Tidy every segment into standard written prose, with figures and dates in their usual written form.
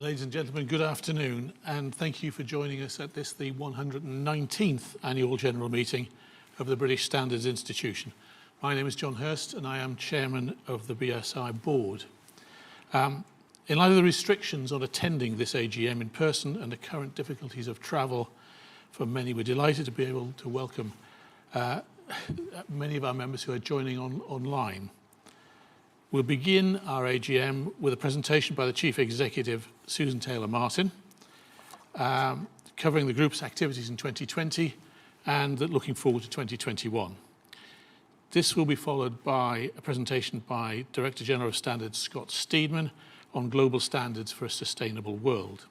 Ladies and gentlemen, good afternoon, and thank you for joining us at this, the 119th Annual General Meeting of the British Standards Institution. My name is John Hurst, and I am Chairman of the BSI Board. In light of the restrictions on attending this AGM in person and the current difficulties of travel for many, we're delighted to be able to welcome many of our members who are joining online. We'll begin our AGM with a presentation by the Chief Executive, Susan Taylor-Martin, covering the group's activities in 2020 and looking forward to 2021. This will be followed by a presentation by Director General of Standards, Scott Steedman, on global standards for a sustainable world.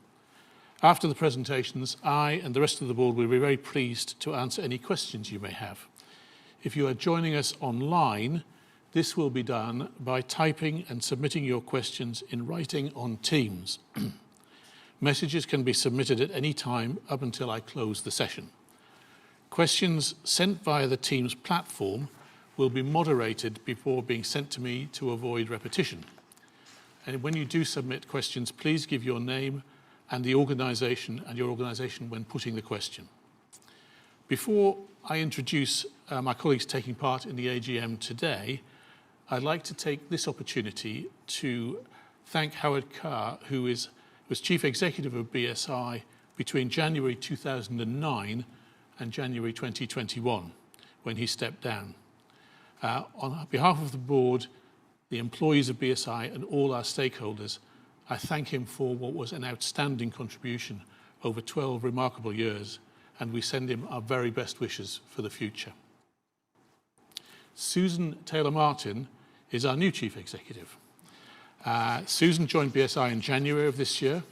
After the presentations, I and the rest of the board will be very pleased to answer any questions you may have. If you are joining us online, this will be done by typing and submitting your questions in writing on Teams. Messages can be submitted at any time up until I close the session. Questions sent via the Teams platform will be moderated before being sent to me to avoid repetition. And when you do submit questions, please give your name and your organisation when putting the question. Before I introduce my colleagues taking part in the AGM today, I'd like to take this opportunity to thank Howard Carr, who was Chief Executive of BSI between January 2009 and January 2021, when he stepped down. On behalf of the board, the employees of BSI and all our stakeholders, I thank him for what was an outstanding contribution over 12 remarkable years, and we send him our very best wishes for the future. Susan Taylor-Martin is our new Chief Executive. Susan joined BSI in January of this year.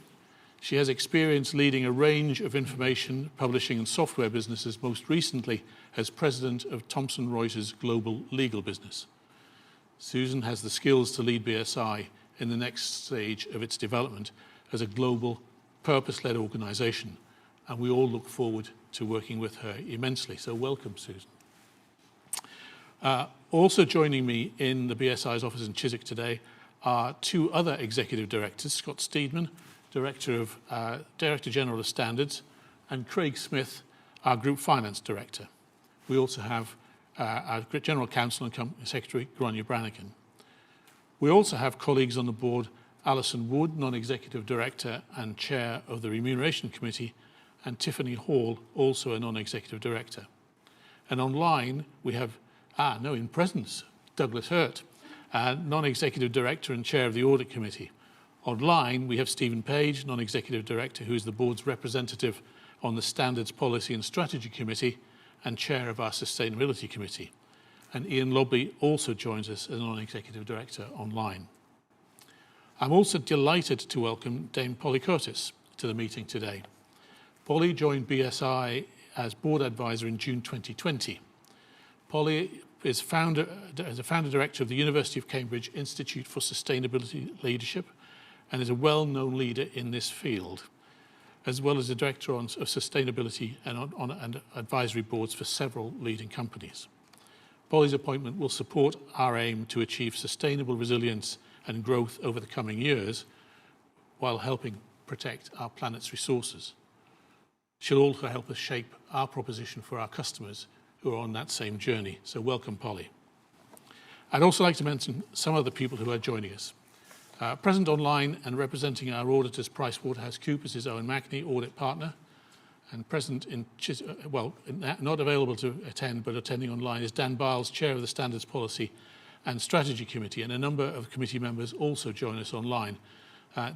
She has experience leading a range of information, publishing and software businesses, most recently as President of Thomson Reuters Global Legal Business. Susan has the skills to lead BSI in the next stage of its development as a global, purpose-led organisation, and we all look forward to working with her immensely. So welcome, Susan. Also joining me in the BSI's office in Chiswick today are two other executive directors, Scott Steedman, Director General of Standards, and Craig Smith, our Group Finance Director. We also have our General Counsel and Company Secretary, Grania Brannigan. We also have colleagues on the board, Alison Wood, Non-Executive Director and Chair of the Remuneration Committee, and Tiffany Hall, also a Non-Executive Director. And online, we have in presence, Douglas Hurt, Non-Executive Director and Chair of the Audit Committee. Online, we have Stephen Page, Non-Executive Director, who is the board's representative on the Standards Policy and Strategy Committee and Chair of our Sustainability Committee. And Ian Lobley also joins us as a Non-Executive Director online. I'm also delighted to welcome Dame Polly Curtis to the meeting today. Polly joined BSI as Board Advisor in June 2020. Polly is a founder director of the University of Cambridge Institute for Sustainability Leadership and is a well-known leader in this field, as well as the director of sustainability and advisory boards for several leading companies. Polly's appointment will support our aim to achieve sustainable resilience and growth over the coming years while helping protect our planet's resources. She'll also help us shape our proposition for our customers who are on that same journey. So welcome, Polly. I'd also like to mention some other people who are joining us. Present online and representing our auditors, PricewaterhouseCoopers, is Owen Mackney, Audit Partner. And present not available to attend, but attending online, is Dan Biles, Chair of the Standards Policy and Strategy Committee, and a number of committee members also join us online.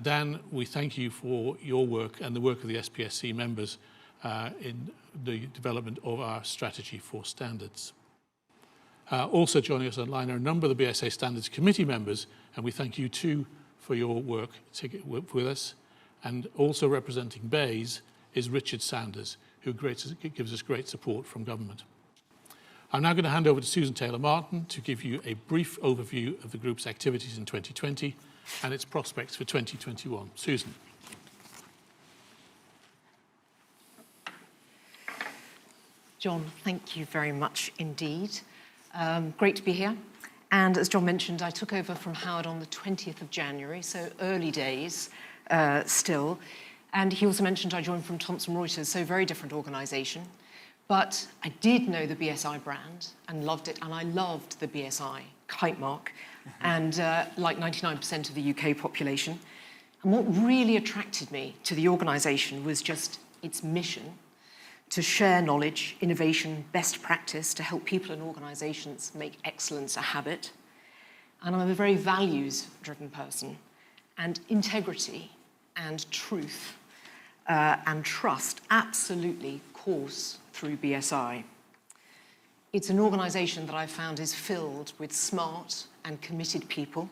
Dan, we thank you for your work and the work of the SPSC members in the development of our strategy for standards. Also joining us online are a number of the BSA Standards Committee members, and we thank you too for your work with us. And also representing BEIS is Richard Sanders, who gives us great support from government. I'm now going to hand over to Susan Taylor-Martin to give you a brief overview of the group's activities in 2020 and its prospects for 2021. Susan. John, thank you very much indeed. Great to be here. And as John mentioned, I took over from Howard on the 20th of January, so early days. still. And he also mentioned I joined from Thomson Reuters, so very different organisation. But I did know the BSI brand and loved it, and I loved the BSI kite mark, and like 99% of the UK population. And what really attracted me to the organisation was just its mission to share knowledge, innovation, best practice to help people and organisations make excellence a habit. And I'm a very values-driven person, and integrity and truth and trust absolutely course through BSI. It's an organisation that I've found is filled with smart and committed people,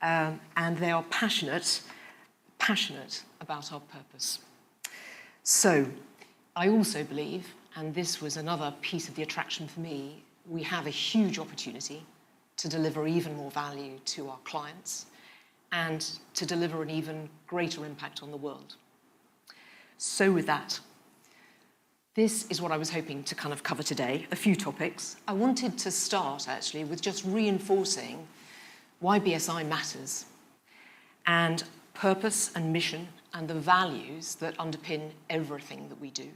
and they are passionate about our purpose. So I also believe, and this was another piece of the attraction for me, we have a huge opportunity to deliver even more value to our clients and to deliver an even greater impact on the world. So with that, this is what I was hoping to kind of cover today, a few topics. I wanted to start actually with just reinforcing why BSI matters and purpose and mission and the values that underpin everything that we do.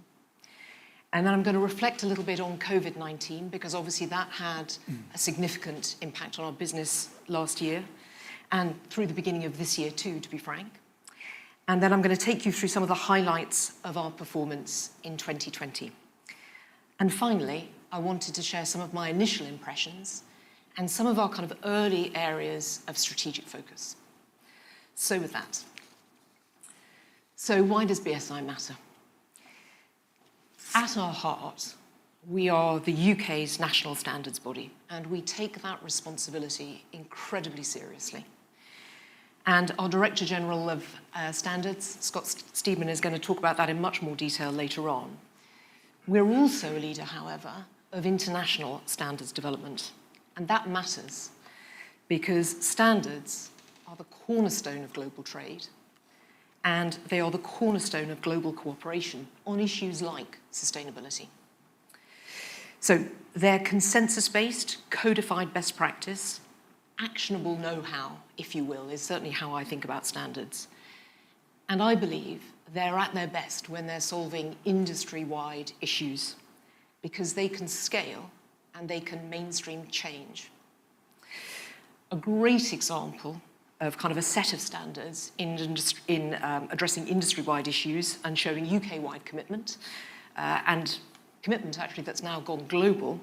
And then I'm going to reflect a little bit on COVID-19 because obviously that had a significant impact on our business last year and through the beginning of this year too, to be frank. And then I'm going to take you through some of the highlights of our performance in 2020. And finally, I wanted to share some of my initial impressions and some of our kind of early areas of strategic focus. So with that, so why does BSI matter? At our heart, we are the UK's national standards body, and we take that responsibility incredibly seriously. And our Director General of Standards, Scott Steedman, is going to talk about that in much more detail later on. We're also a leader, however, of international standards development, and that matters because standards are the cornerstone of global trade, and they are the cornerstone of global cooperation on issues like sustainability. So they're consensus-based, codified best practice, actionable know-how, if you will, is certainly how I think about standards. And I believe they're at their best when they're solving industry-wide issues because they can scale and they can mainstream change. A great example of kind of a set of standards in addressing industry-wide issues and showing UK-wide commitment, and commitment actually that's now gone global,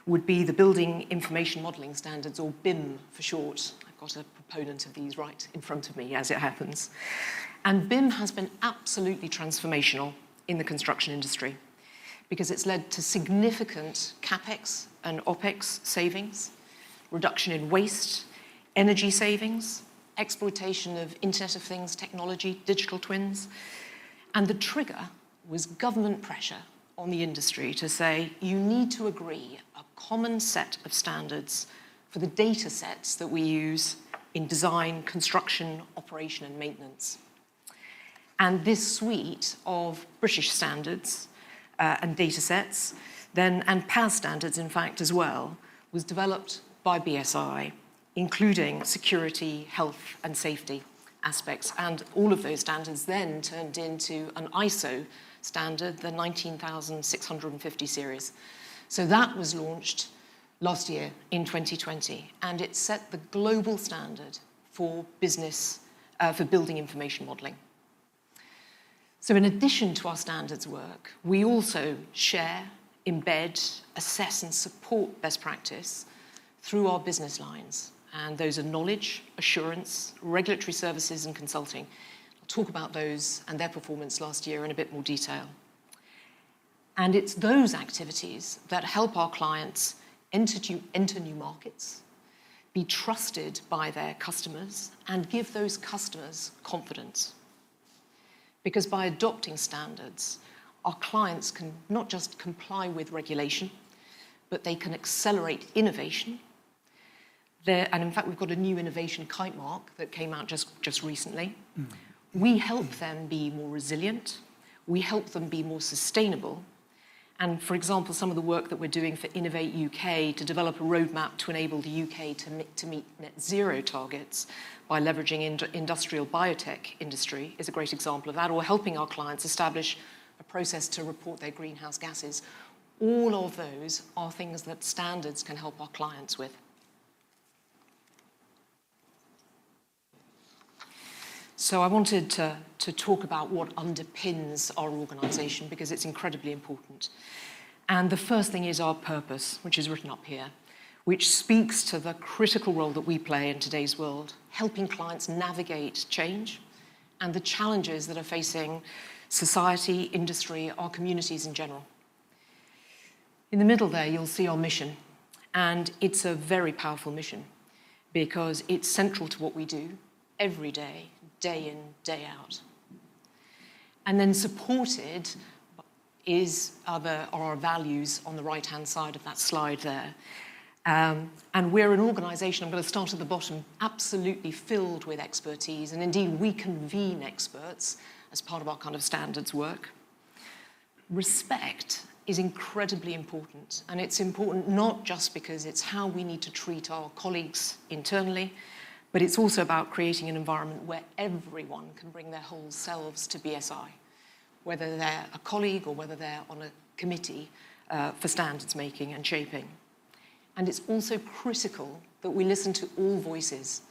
would be the Building Information Modelling Standards, or BIM for short. I've got a proponent of these right in front of me, as it happens. And BIM has been absolutely transformational in the construction industry because it's led to significant CapEx and OpEx savings, reduction in waste, energy savings, exploitation of Internet of Things technology, digital twins. And the trigger was government pressure on the industry to say, you need to agree a common set of standards for the data sets that we use in design, construction, operation, and maintenance. And this suite of British standards and data sets, and PAS standards, in fact, as well, was developed by BSI, including security, health, and safety aspects. And all of those standards then turned into an ISO standard, the 19,650 series. So that was launched last year in 2020, and it set the global standard for business, for building information modelling. So in addition to our standards work, we also share, embed, assess, and support best practice through our business lines. And those are knowledge, assurance, regulatory services, and consulting. I'll talk about those and their performance last year in a bit more detail. And it's those activities that help our clients enter new markets, be trusted by their customers, and give those customers confidence. Because by adopting standards, our clients can not just comply with regulation, but they can accelerate innovation. And in fact, we've got a new innovation kite mark that came out just recently. We help them be more resilient. We help them be more sustainable. And for example, some of the work that we're doing for Innovate UK to develop a roadmap to enable the UK to meet net zero targets by leveraging industrial biotech industry is a great example of that, or helping our clients establish a process to report their greenhouse gases. All of those are things that standards can help our clients with. So I wanted to talk about what underpins our organisation, because it's incredibly important. And the first thing is our purpose, which is written up here, which speaks to the critical role that we play in today's world, helping clients navigate change and the challenges that are facing society, industry, our communities in general. In the middle there, you'll see our mission, and it's a very powerful mission because it's central to what we do every day, day in, day out. And then supported are our values on the right-hand side of that slide there. And we're an organisation, I'm going to start at the bottom, absolutely filled with expertise, and indeed we convene experts as part of our kind of standards work. Respect is incredibly important, and it's important not just because it's how we need to treat our colleagues internally, but it's also about creating an environment where everyone can bring their whole selves to BSI, whether they're a colleague or whether they're on a committee for standards making and shaping. And it's also critical that we listen to all voices.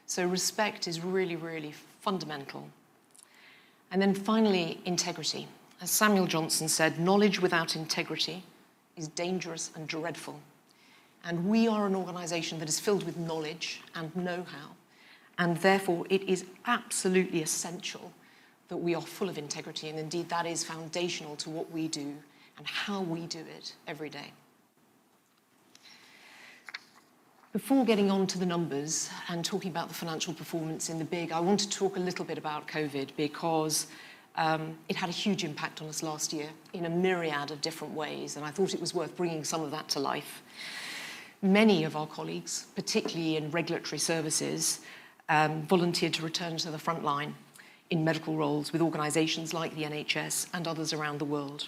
So respect is really, really fundamental. And then finally, integrity. As Samuel Johnson said, knowledge without integrity is dangerous and dreadful. And we are an organisation that is filled with knowledge and know-how, and therefore it is absolutely essential that we are full of integrity, and indeed that is foundational to what we do and how we do it every day. Before getting on to the numbers and talking about the financial performance in the big, I want to talk a little bit about COVID because it had a huge impact on us last year in a myriad of different ways, and I thought it was worth bringing some of that to life. Many of our colleagues, particularly in regulatory services, volunteered to return to the front line in medical roles with organisations like the NHS and others around the world.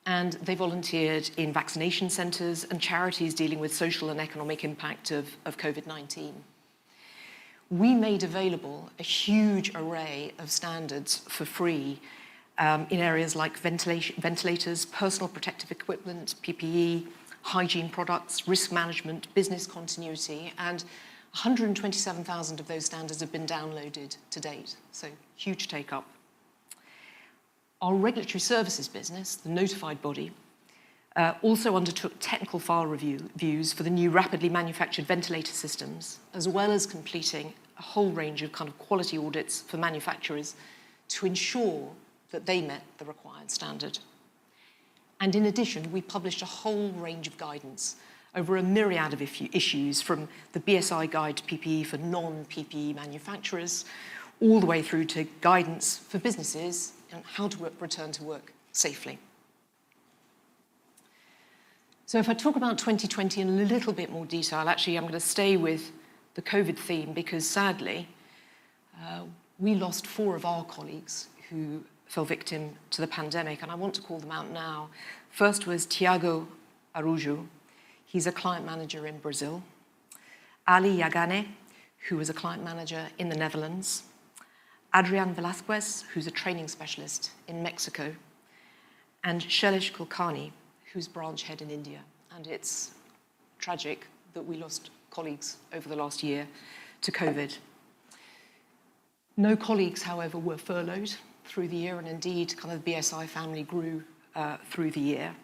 And they volunteered in vaccination centres and charities dealing with social and economic impact of COVID-19. We made available a huge array of standards for free in areas like ventilators, personal protective equipment, PPE, hygiene products, risk management, business continuity, and 127,000 of those standards have been downloaded to date, so huge take-up. Our regulatory services business, the notified body, also undertook technical file reviews for the new rapidly manufactured ventilator systems, as well as completing a whole range of kind of quality audits for manufacturers to ensure that they met the required standard. And in addition, we published a whole range of guidance over a myriad of issues, from the BSI Guide to PPE for non-PPE manufacturers, all the way through to guidance for businesses on how to return to work safely. So if I talk about 2020 in a little bit more detail, actually I'm going to stay with the COVID theme because sadly, we lost 4 of our colleagues who fell victim to the pandemic, and I want to call them out now. First was Tiago Arujo. He's a client manager in Brazil. Ali Yagane, who was a client manager in the Netherlands. Adrian Velasquez, who's a training specialist in Mexico. And Shailesh Kulkarni, who's branch head in India. And it's tragic that we lost colleagues over the last year to COVID. No colleagues, however, were furloughed through the year, and indeed, kind of the BSI family grew through the year.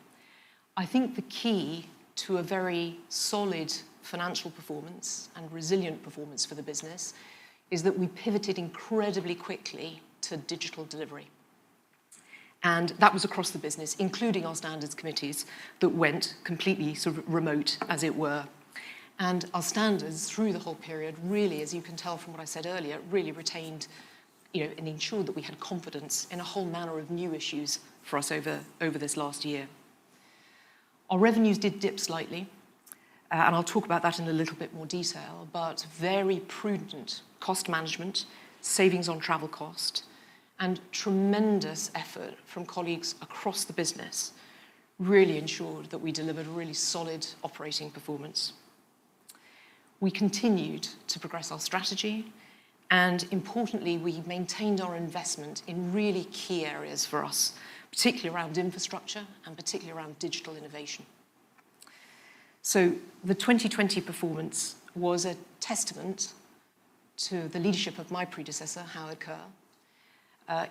I think the key to a very solid financial performance and resilient performance for the business is that we pivoted incredibly quickly to digital delivery. And that was across the business, including our standards committees that went completely sort of remote, as it were. And our standards through the whole period really, as you can tell from what I said earlier, really retained, and ensured that we had confidence in a whole manner of new issues for us over this last year. Our revenues did dip slightly, and I'll talk about that in a little bit more detail, but very prudent cost management, savings on travel cost, and tremendous effort from colleagues across the business really ensured that we delivered a really solid operating performance. We continued to progress our strategy, and importantly, we maintained our investment in really key areas for us, particularly around infrastructure and particularly around digital innovation. So the 2020 performance was a testament to the leadership of my predecessor, Howard Kerr.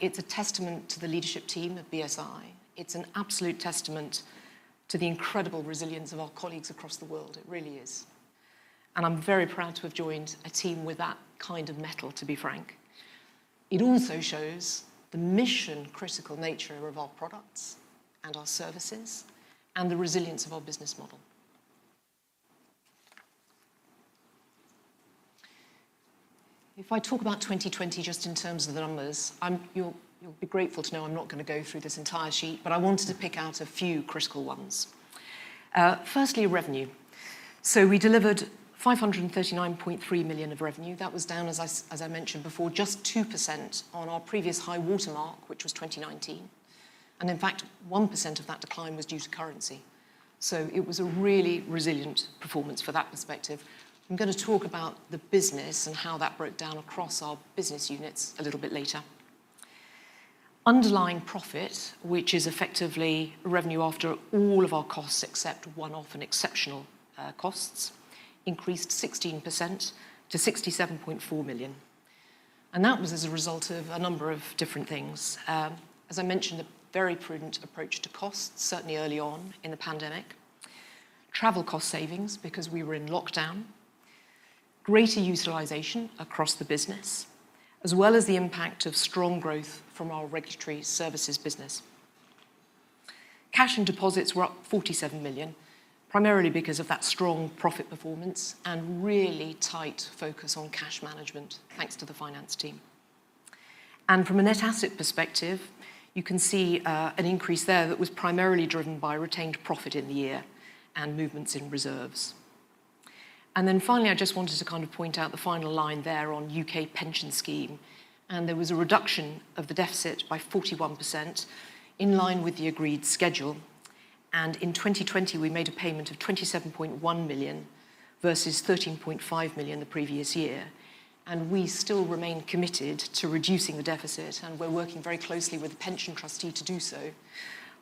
It's a testament to the leadership team of BSI. It's an absolute testament to the incredible resilience of our colleagues across the world. It really is. And I'm very proud to have joined a team with that kind of mettle, to be frank. It also shows the mission-critical nature of our products and our services and the resilience of our business model. If I talk about 2020 just in terms of the numbers, you'll be grateful to know I'm not going to go through this entire sheet, but I wanted to pick out a few critical ones. Firstly, revenue. So we delivered 539.3 million of revenue. That was down, as I mentioned before, just 2% on our previous high watermark, which was 2019. And in fact, 1% of that decline was due to currency. So it was a really resilient performance for that perspective. I'm going to talk about the business and how that broke down across our business units a little bit later. Underlying profit, which is effectively revenue after all of our costs except one-off and exceptional costs, increased 16% to 67.4 million. And that was as a result of a number of different things. As I mentioned, a very prudent approach to costs, certainly early on in the pandemic. Travel cost savings because we were in lockdown. Greater utilisation across the business, as well as the impact of strong growth from our regulatory services business. Cash and deposits were up 47 million, primarily because of that strong profit performance and really tight focus on cash management, thanks to the finance team. And from a net asset perspective, you can see an increase there that was primarily driven by retained profit in the year and movements in reserves. And then finally, I just wanted to kind of point out the final line there on UK pension scheme. And there was a reduction of the deficit by 41% in line with the agreed schedule. And in 2020, we made a payment of 27.1 million versus 13.5 million the previous year. And we still remain committed to reducing the deficit, and we're working very closely with the pension trustee to do so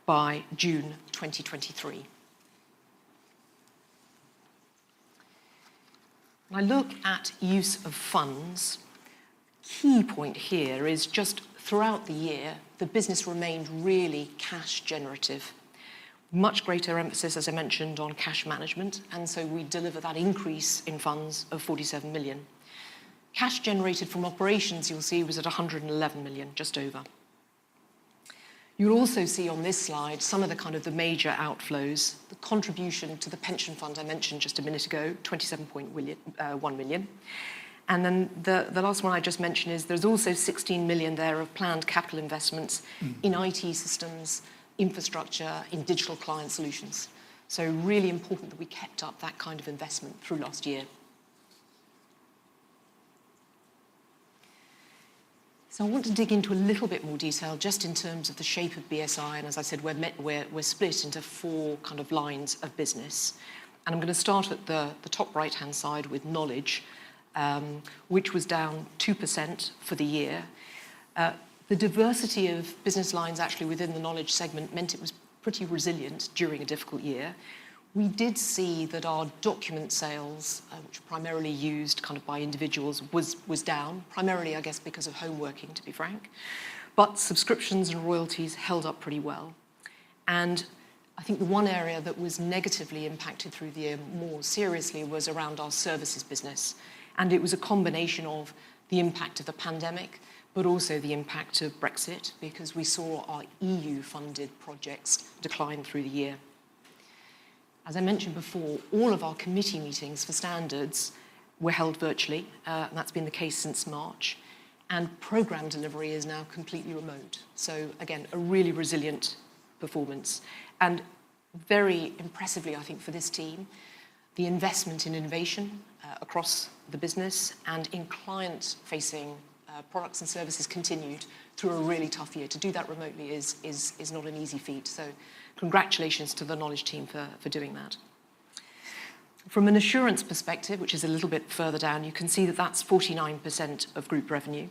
by June 2023. When I look at use of funds, key point here is just throughout the year, the business remained really cash generative. Much greater emphasis, as I mentioned, on cash management, and so we deliver that increase in funds of 47 million. Cash generated from operations, you'll see, was at 111 million, just over. You'll also see on this slide some of the kind of the major outflows. The contribution to the pension fund I mentioned just a minute ago, 27.1 million. And then the last one I just mentioned is there's also 16 million there of planned capital investments in IT systems, infrastructure, in digital client solutions. So really important that we kept up that kind of investment through last year. So I want to dig into a little bit more detail just in terms of the shape of BSI. And as I said, we're split into four kind of lines of business. And I'm going to start at the top right-hand side with knowledge, which was down 2% for the year. The diversity of business lines actually within the knowledge segment meant it was pretty resilient during a difficult year. We did see that our document sales, which were primarily used kind of by individuals, was down, primarily, I guess, because of home working, to be frank. But subscriptions and royalties held up pretty well. And I think the one area that was negatively impacted through the year more seriously was around our services business. And it was a combination of the impact of the pandemic, but also the impact of Brexit, because we saw our EU-funded projects decline through the year. As I mentioned before, all of our committee meetings for standards were held virtually, and that's been the case since March. And programme delivery is now completely remote. So again, a really resilient performance. And very impressively, I think, for this team, the investment in innovation across the business and in client-facing products and services continued through a really tough year. To do that remotely is not an easy feat. So congratulations to the knowledge team for doing that. From an assurance perspective, which is a little bit further down, you can see that that's 49% of group revenue.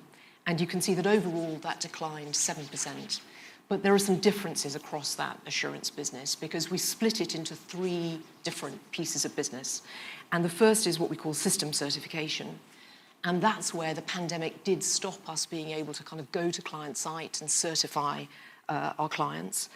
And you can see that overall that declined 7%. But there are some differences across that assurance business because we split it into 3 different pieces of business. And the first is what we call system certification. And that's where the pandemic did stop us being able to kind of go to client site and certify our clients.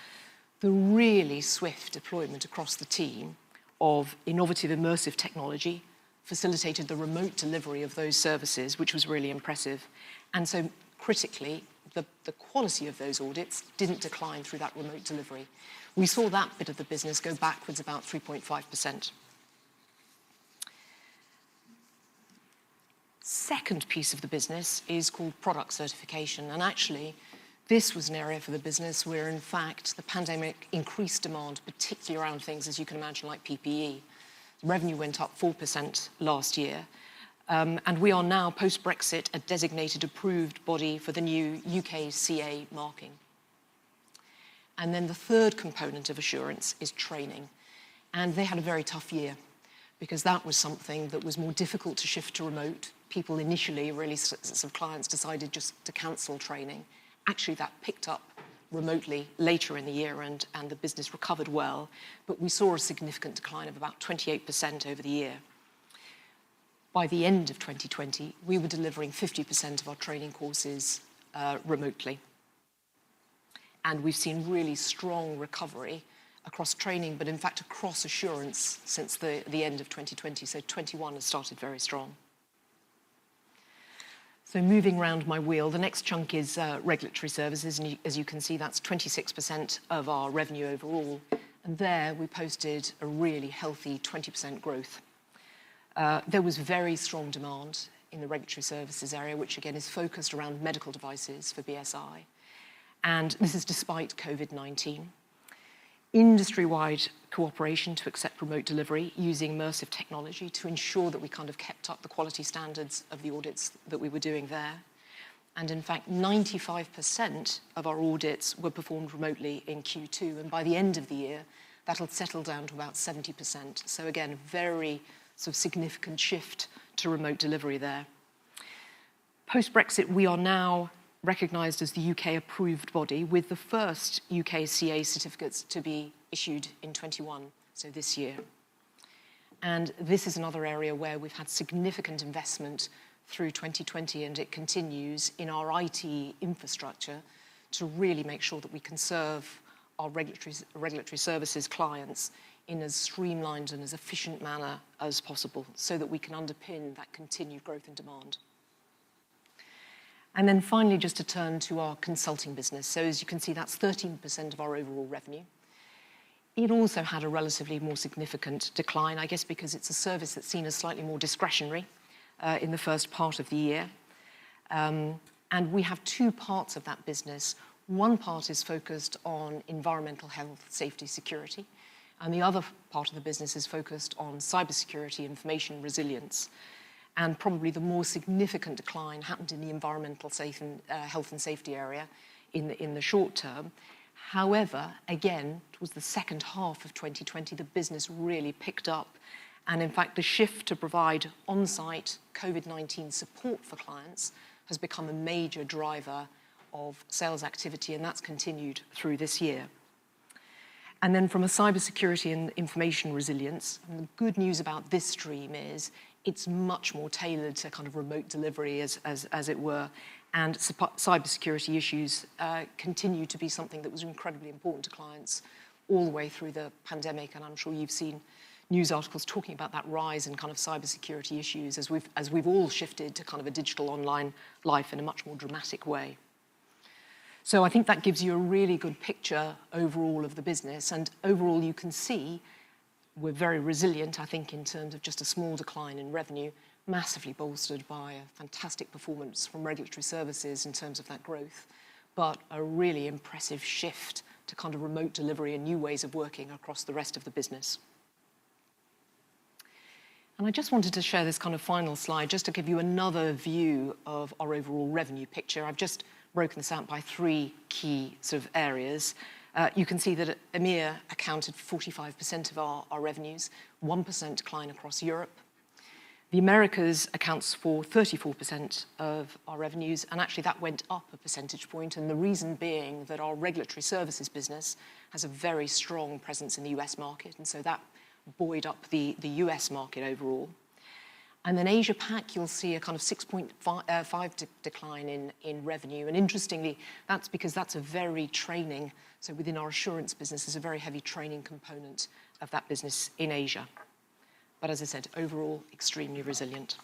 The really swift deployment across the team of innovative, immersive technology facilitated the remote delivery of those services, which was really impressive. And so critically, the quality of those audits didn't decline through that remote delivery. We saw that bit of the business go backwards about 3.5%. Second piece of the business is called product certification. And actually, this was an area for the business where, in fact, the pandemic increased demand, particularly around things, as you can imagine, like PPE. Revenue went up 4% last year. And we are now, post-Brexit, a designated approved body for the new UK CA marking. And then the third component of assurance is training. And they had a very tough year because that was something that was more difficult to shift to remote. People initially, really, some clients decided just to cancel training. Actually, that picked up remotely later in the year and the business recovered well. But we saw a significant decline of about 28% over the year. By the end of 2020, we were delivering 50% of our training courses remotely. And we've seen really strong recovery across training, but in fact across assurance since the end of 2020. So 21 has started very strong. So moving around my wheel, the next chunk is regulatory services. And as you can see, that's 26% of our revenue overall. And there we posted a really healthy 20% growth. There was very strong demand in the regulatory services area, which again is focused around medical devices for BSI. And this is despite COVID-19. Industry-wide cooperation to accept remote delivery using immersive technology to ensure that we kind of kept up the quality standards of the audits that we were doing there. And in fact, 95% of our audits were performed remotely in Q2. And by the end of the year, that'll settle down to about 70%. So again, very sort of significant shift to remote delivery there. Post-Brexit, we are now recognised as the UK approved body with the first UK CA certificates to be issued in 21, so this year. And this is another area where we've had significant investment through 2020 and it continues in our IT infrastructure to really make sure that we can serve our regulatory services clients in as streamlined and as efficient manner as possible so that we can underpin that continued growth and demand. And then finally, just to turn to our consulting business. So as you can see, that's 13% of our overall revenue. It also had a relatively more significant decline, I guess because it's a service that's seen as slightly more discretionary in the first part of the year. And we have 2 parts of that business. One part is focused on environmental health, safety, security. And the other part of the business is focused on cybersecurity, information resilience. And probably the more significant decline happened in the environmental health and safety area in the short term. However, again, it was the second half of 2020, the business really picked up. And in fact, the shift to provide on-site COVID-19 support for clients has become a major driver of sales activity, and that's continued through this year. And then from a cybersecurity and information resilience, and the good news about this stream is it's much more tailored to kind of remote delivery as it were. And cybersecurity issues continue to be something that was incredibly important to clients all the way through the pandemic. And I'm sure you've seen news articles talking about that rise in kind of cybersecurity issues as we've all shifted to kind of a digital online life in a much more dramatic way. So I think that gives you a really good picture overall of the business. And overall, you can see we're very resilient, I think, in terms of just a small decline in revenue, massively bolstered by a fantastic performance from regulatory services in terms of that growth, but a really impressive shift to kind of remote delivery and new ways of working across the rest of the business. And I just wanted to share this kind of final slide just to give you another view of our overall revenue picture. I've just broken this out by 3 key sort of areas. You can see that EMEA accounted for 45% of our revenues, 1% decline across Europe. The Americas accounts for 34% of our revenues, and actually that went up a percentage point, and the reason being that our regulatory services business has a very strong presence in the US market, and so that buoyed up the US market overall. And then Asia Pac, you'll see a kind of 6.5 decline in revenue. And interestingly, that's because that's a very training, so within our assurance business, there's a very heavy training component of that business in Asia. But as I said, overall, extremely resilient.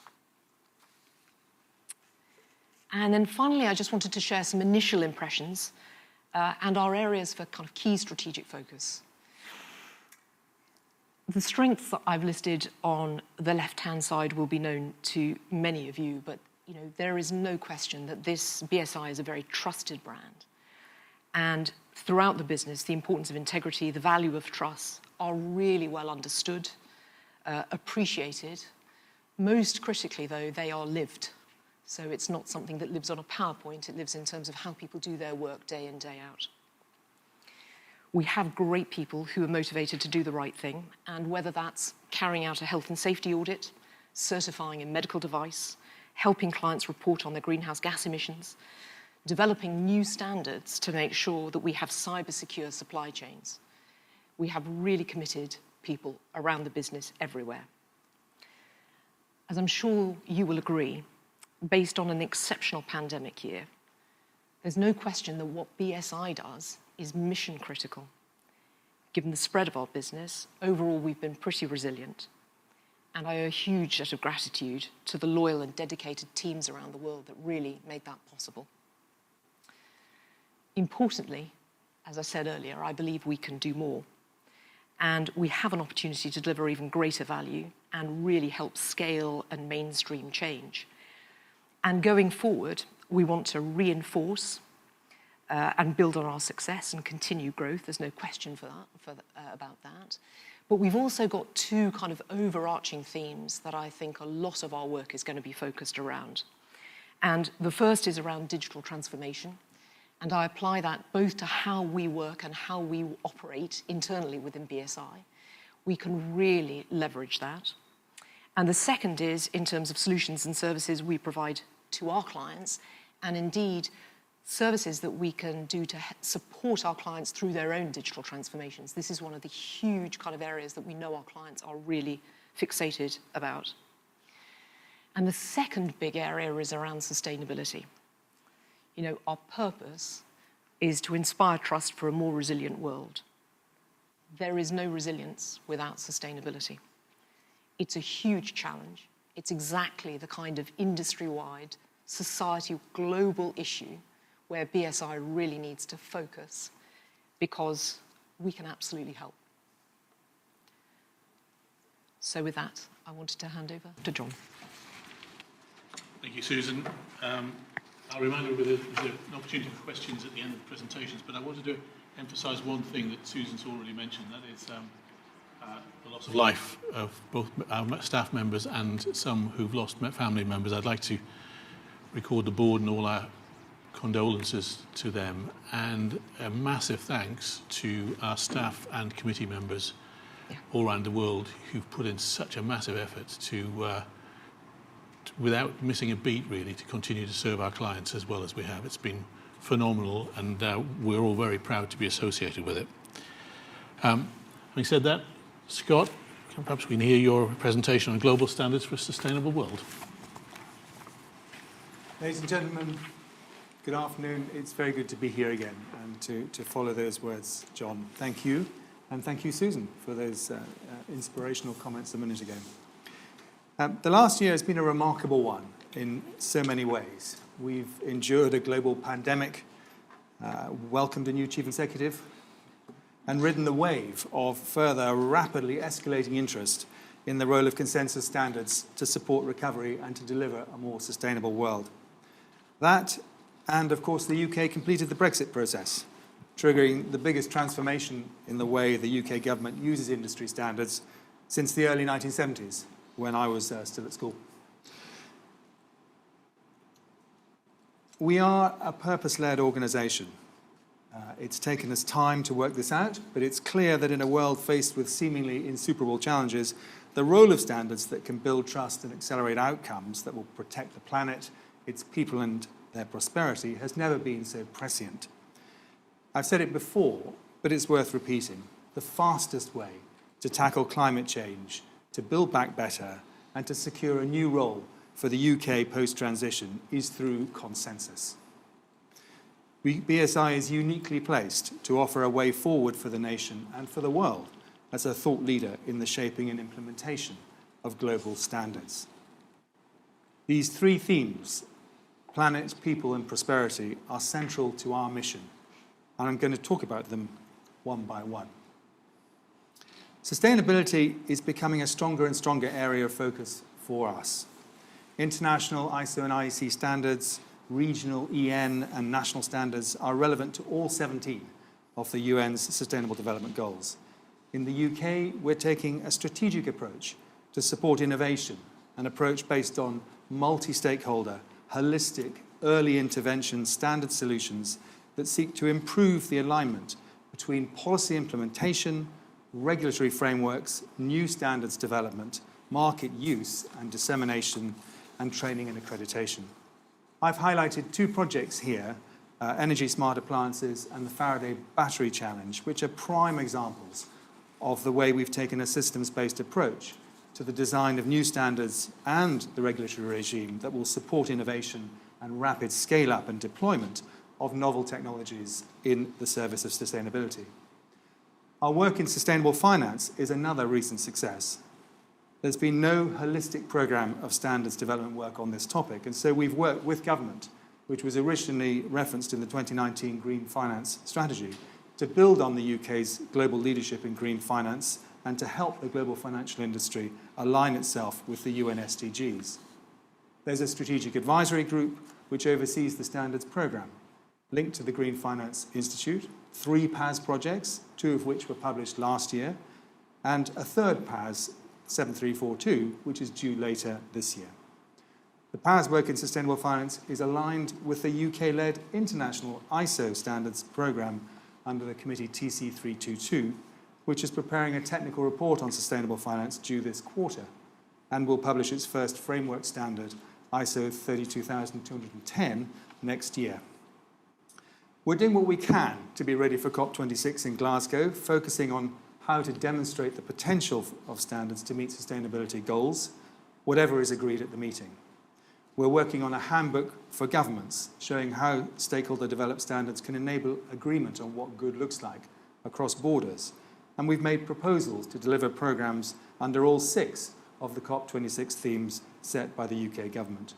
And then finally, I just wanted to share some initial impressions and our areas for kind of key strategic focus. The strengths that I've listed on the left-hand side will be known to many of you, but there is no question that this BSI is a very trusted brand. And throughout the business, the importance of integrity, the value of trust are really well understood, appreciated. Most critically, though, they are lived. So it's not something that lives on a PowerPoint, it lives in terms of how people do their work day in, day out. We have great people who are motivated to do the right thing, and whether that's carrying out a health and safety audit, certifying a medical device, helping clients report on their greenhouse gas emissions, developing new standards to make sure that we have cyber-secure supply chains. We have really committed people around the business everywhere. As I'm sure you will agree, based on an exceptional pandemic year, there's no question that what BSI does is mission critical. Given the spread of our business, overall we've been pretty resilient. And I owe a huge debt of gratitude to the loyal and dedicated teams around the world that really made that possible. Importantly, as I said earlier, I believe we can do more. And we have an opportunity to deliver even greater value and really help scale and mainstream change. And going forward, we want to reinforce and build on our success and continue growth. There's no question about that. But we've also got 2 kind of overarching themes that I think a lot of our work is going to be focused around. And the first is around digital transformation. And I apply that both to how we work and how we operate internally within BSI. We can really leverage that. And the second is in terms of solutions and services we provide to our clients, and indeed services that we can do to support our clients through their own digital transformations. This is one of the huge kind of areas that we know our clients are really fixated about. And the second big area is around sustainability. Our purpose is to inspire trust for a more resilient world. There is no resilience without sustainability. It's a huge challenge. It's exactly the kind of industry-wide, society, global issue where BSI really needs to focus because we can absolutely help. So with that, I wanted to hand over to John. Thank you, Susan. I'll remind everybody there's an opportunity for questions at the end of the presentations, but I wanted to emphasise one thing that Susan's already mentioned, that is the loss of life of both our staff members and some who've lost family members. I'd like to record the board and all our condolences to them, and a massive thanks to our staff and committee members all around the world who've put in such a massive effort to without missing a beat, really, to continue to serve our clients as well as we have. It's been phenomenal, and we're all very proud to be associated with it. Having said that, Scott, perhaps we can hear your presentation on global standards for a sustainable world. Ladies and gentlemen, good afternoon. It's very good to be here again and to follow those words, John. Thank you, and thank you, Susan, for those inspirational comments a minute ago. The last year has been a remarkable one in so many ways. We've endured a global pandemic, welcomed a new chief executive, and ridden the wave of further rapidly escalating interest in the role of consensus standards to support recovery and to deliver a more sustainable world. That, and of course the UK completed the Brexit process, triggering the biggest transformation in the way the UK government uses industry standards since the early 1970s. when I was still at school. We are a purpose-led organisation. It's taken us time to work this out, but it's clear that in a world faced with seemingly insuperable challenges, the role of standards that can build trust and accelerate outcomes that will protect the planet, its people and their prosperity has never been so prescient. I've said it before, but it's worth repeating. The fastest way to tackle climate change, to build back better, and to secure a new role for the UK post-transition is through consensus. BSI is uniquely placed to offer a way forward for the nation and for the world as a thought leader in the shaping and implementation of global standards. These three themes, planet, people, and prosperity, are central to our mission, and I'm going to talk about them one by one. Sustainability is becoming a stronger and stronger area of focus for us. International ISO and IEC standards, regional EN and national standards are relevant to all 17 of the UN's Sustainable Development Goals. In the UK, we're taking a strategic approach to support innovation, an approach based on multi-stakeholder, holistic, early intervention standard solutions that seek to improve the alignment between policy implementation, regulatory frameworks, new standards development, market use and dissemination, and training and accreditation. I've highlighted two projects here, Energy Smart Appliances and the Faraday Battery Challenge, which are prime examples of the way we've taken a systems-based approach to the design of new standards and the regulatory regime that will support innovation and rapid scale-up and deployment of novel technologies in the service of sustainability. Our work in sustainable finance is another recent success. There's been no holistic programme of standards development work on this topic, and so we've worked with government, which was originally referenced in the 2019 Green Finance Strategy, to build on the UK's global leadership in green finance and to help the global financial industry align itself with the UN SDGs. There's a strategic advisory group which oversees the standards programme, linked to the Green Finance Institute, 3 PAS projects, 2 of which were published last year, and a third PAS, 7342, which is due later this year. The PAS work in sustainable finance is aligned with the UK-led international ISO standards programme under the committee TC322, which is preparing a technical report on sustainable finance due this quarter and will publish its first framework standard, ISO 32210, next year. We're doing what we can to be ready for COP26 in Glasgow, focusing on how to demonstrate the potential of standards to meet sustainability goals, whatever is agreed at the meeting. We're working on a handbook for governments, showing how stakeholder-developed standards can enable agreement on what good looks like across borders. And we've made proposals to deliver programmes under all 6 of the COP26 themes set by the UK government.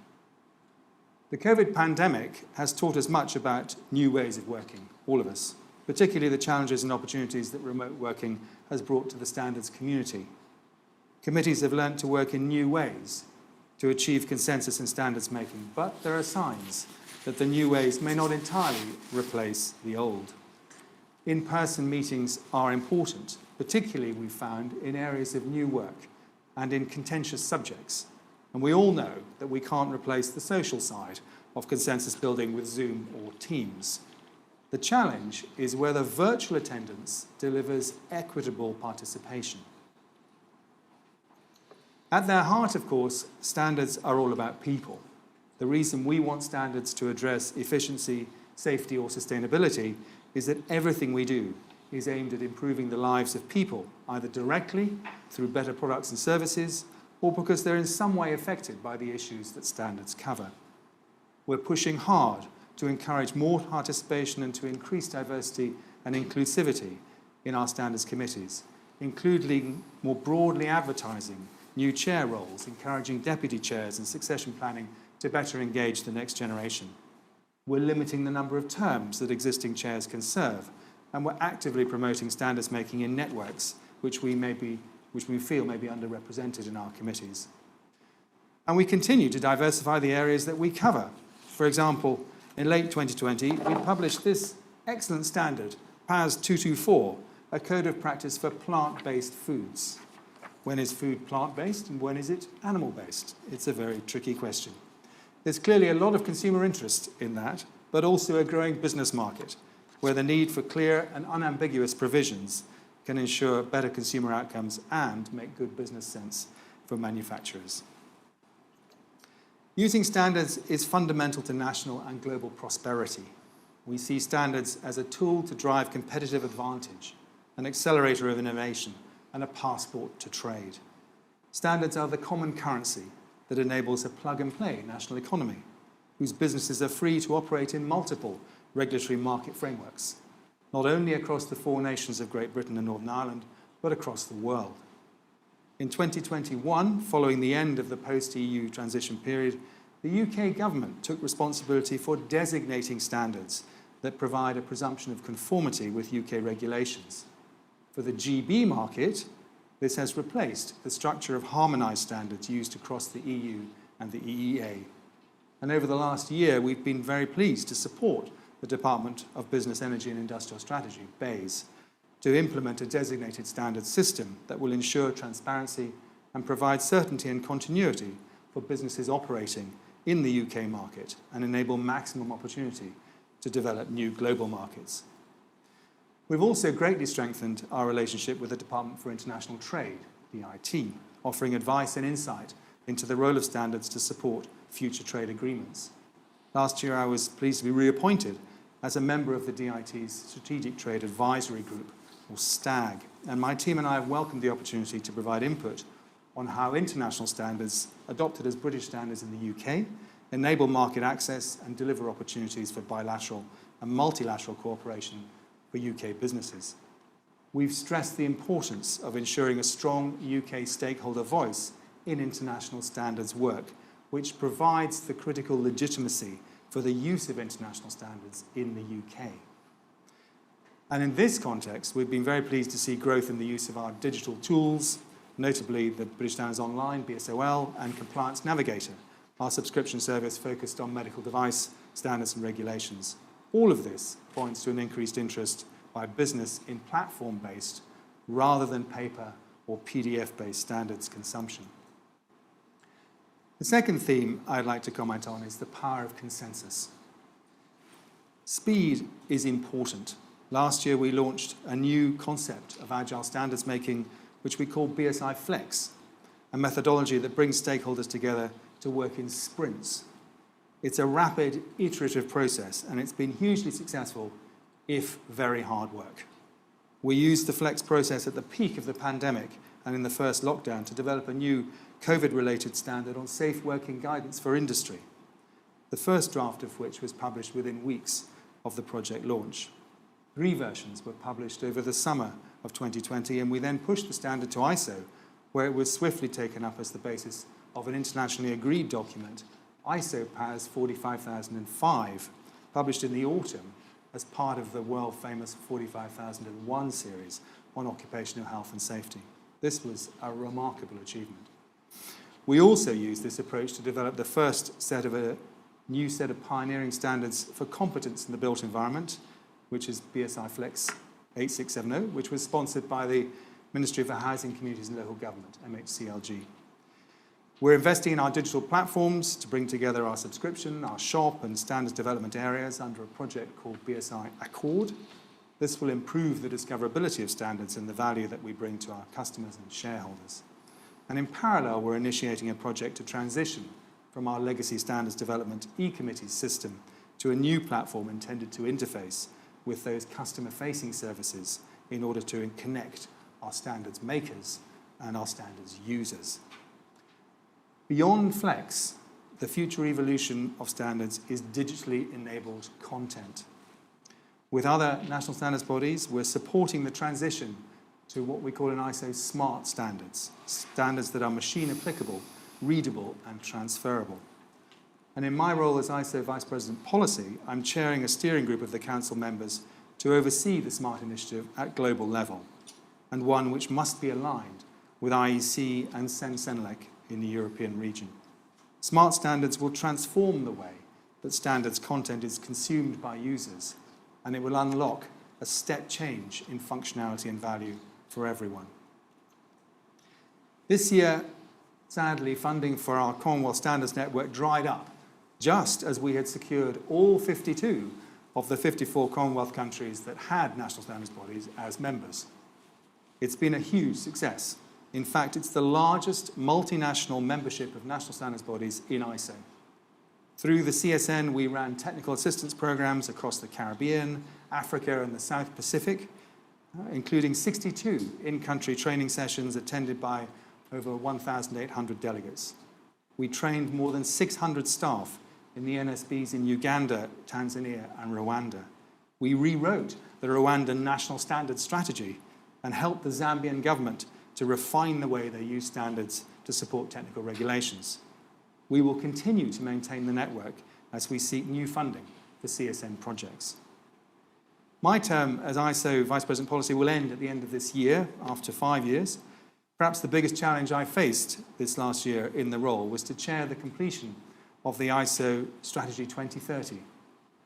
The COVID pandemic has taught us much about new ways of working, all of us, particularly the challenges and opportunities that remote working has brought to the standards community. Committees have learnt to work in new ways to achieve consensus in standards making, but there are signs that the new ways may not entirely replace the old. In-person meetings are important, particularly we've found in areas of new work and in contentious subjects. And we all know that we can't replace the social side of consensus building with Zoom or Teams. The challenge is whether virtual attendance delivers equitable participation. At their heart, of course, standards are all about people. The reason we want standards to address efficiency, safety, or sustainability is that everything we do is aimed at improving the lives of people, either directly through better products and services, or because they're in some way affected by the issues that standards cover. We're pushing hard to encourage more participation and to increase diversity and inclusivity in our standards committees, including more broadly advertising new chair roles, encouraging deputy chairs and succession planning to better engage the next generation. We're limiting the number of terms that existing chairs can serve, and we're actively promoting standards making in networks, which we feel may be underrepresented in our committees. And we continue to diversify the areas that we cover. For example, in late 2020, we published this excellent standard, PAS 224, a code of practice for plant-based foods. When is food plant-based and when is it animal-based? It's a very tricky question. There's clearly a lot of consumer interest in that, but also a growing business market where the need for clear and unambiguous provisions can ensure better consumer outcomes and make good business sense for manufacturers. Using standards is fundamental to national and global prosperity. We see standards as a tool to drive competitive advantage, an accelerator of innovation, and a passport to trade. Standards are the common currency that enables a plug-and-play national economy, whose businesses are free to operate in multiple regulatory market frameworks, not only across the 4 nations of Great Britain and Northern Ireland, but across the world. In 2021, following the end of the post-EU transition period, the UK government took responsibility for designating standards that provide a presumption of conformity with UK regulations. For the GB market, this has replaced the structure of harmonised standards used across the EU and the EEA. And over the last year, we've been very pleased to support the Department of Business, Energy and Industrial Strategy, BEIS, to implement a designated standards system that will ensure transparency and provide certainty and continuity for businesses operating in the UK market and enable maximum opportunity to develop new global markets. We've also greatly strengthened our relationship with the Department for International Trade, DIT, offering advice and insight into the role of standards to support future trade agreements. Last year, I was pleased to be reappointed as a member of the DIT's Strategic Trade Advisory Group, or STAG, and my team and I have welcomed the opportunity to provide input on how international standards, adopted as British standards in the UK, enable market access and deliver opportunities for bilateral and multilateral cooperation for UK businesses. We've stressed the importance of ensuring a strong UK stakeholder voice in international standards work, which provides the critical legitimacy for the use of international standards in the UK. And in this context, we've been very pleased to see growth in the use of our digital tools, notably the British Standards Online, BSOL, and Compliance Navigator, our subscription service focused on medical device standards and regulations. All of this points to an increased interest by business in platform-based rather than paper or PDF-based standards consumption. The second theme I'd like to comment on is the power of consensus. Speed is important. Last year, we launched a new concept of agile standards making, which we call BSI Flex, a methodology that brings stakeholders together to work in sprints. It's a rapid, iterative process, and it's been hugely successful, if very hard work. We used the Flex process at the peak of the pandemic and in the first lockdown to develop a new COVID-related standard on safe working guidance for industry, the first draft of which was published within weeks of the project launch. 3 versions were published over the summer of 2020, and we then pushed the standard to ISO, where it was swiftly taken up as the basis of an internationally agreed document, ISO PAS 45005, published in the autumn as part of the world-famous 45001 series on occupational health and safety. This was a remarkable achievement. We also used this approach to develop the first set of a new set of pioneering standards for competence in the built environment, which is BSI Flex 8670, which was sponsored by the Ministry for Housing, Communities and Local Government, MHCLG. We're investing in our digital platforms to bring together our subscription, our shop and standards development areas under a project called BSI Accord. This will improve the discoverability of standards and the value that we bring to our customers and shareholders. And in parallel, we're initiating a project to transition from our legacy standards development e-committee system to a new platform intended to interface with those customer-facing services in order to connect our standards makers and our standards users. Beyond Flex, the future evolution of standards is digitally enabled content. With other national standards bodies, we're supporting the transition to what we call in ISO smart standards, standards that are machine applicable, readable, and transferable. And in my role as ISO Vice President Policy, I'm chairing a steering group of the Council members to oversee the SMART initiative at global level, and one which must be aligned with IEC and CEN-CENELEC in the European region. Smart standards will transform the way that standards content is consumed by users, and it will unlock a step change in functionality and value for everyone. This year, sadly, funding for our Commonwealth Standards Network dried up, just as we had secured all 52 of the 54 Commonwealth countries that had national standards bodies as members. It's been a huge success. In fact, it's the largest multinational membership of national standards bodies in ISO. Through the CSN, we ran technical assistance programs across the Caribbean, Africa, and the South Pacific, including 62 in-country training sessions attended by over 1,800 delegates. We trained more than 600 staff in the NSBs in Uganda, Tanzania, and Rwanda. We rewrote the Rwandan National Standards Strategy and helped the Zambian government to refine the way they use standards to support technical regulations. We will continue to maintain the network as we seek new funding for CSN projects. My term as ISO Vice President Policy will end at the end of this year, after 5 years. Perhaps the biggest challenge I faced this last year in the role was to chair the completion of the ISO Strategy 2030,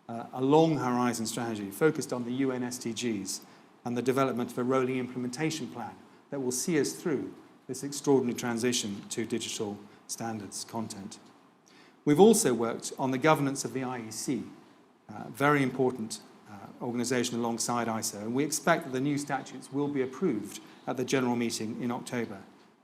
a long horizon strategy focused on the UN SDGs and the development of a rolling implementation plan that will see us through this extraordinary transition to digital standards content. We've also worked on the governance of the IEC, very important organisation alongside ISO, and we expect that the new statutes will be approved at the general meeting in October.